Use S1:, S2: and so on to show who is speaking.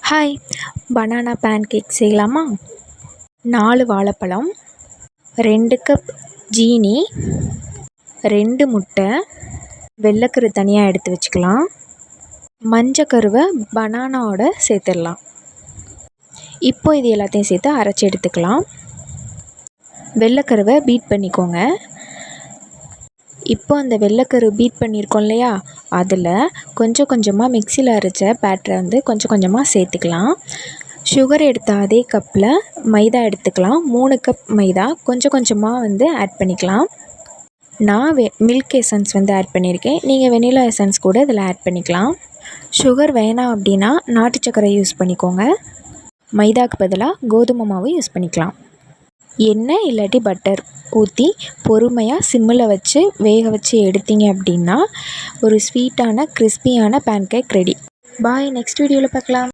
S1: Hi, banana pan cake செய்யலாமா? 4 வாழைப்பழம், 2 cup ஜீனி, 2 முட்டை, வெள்ளைக்கரு தனியாக எடுத்து வச்சுக்கலாம். மஞ்சக்கருவை பனானாவோட சேர்த்துடலாம். இப்போ இது எல்லாத்தையும் சேர்த்து அரைச்சி எடுத்துக்கலாம். வெள்ளைக்கருவை பீட் பண்ணிக்கோங்க. இப்போ அந்த வெள்ளைக்கரு பீட் பண்ணியிருக்கோம் இல்லையா, அதில் கொஞ்சம் கொஞ்சமாக மிக்சியில் அரைச்ச பேட்டரை கொஞ்சம் கொஞ்சமாக சேர்த்துக்கலாம். சுகர் எடுத்த அதே கப்பில் மைதா எடுத்துக்கலாம். 3 கப் மைதா கொஞ்சம் கொஞ்சமாக ஆட் பண்ணிக்கலாம். நான் மில்க் எசன்ஸ் ஆட் பண்ணியிருக்கேன். நீங்கள் வெனிலா எசன்ஸ் கூட இதில் ஆட் பண்ணிக்கலாம். சுகர் வேணாம் அப்படின்னா நாட்டு சர்க்கரை யூஸ் பண்ணிக்கோங்க. மைதாவுக்கு பதிலாக கோதுமை மாவு யூஸ் பண்ணிக்கலாம். எண்ணெய் இல்லாட்டி பட்டர் ஊற்றி பொறுமையாக சிம்மில் வச்சு வேக வச்சு எடுத்தீங்க அப்படின்னா ஒரு ஸ்வீட்டான கிறிஸ்பியான பேன் கேக் ரெடி. பாய், நெக்ஸ்ட் வீடியோவில் பார்க்கலாம்.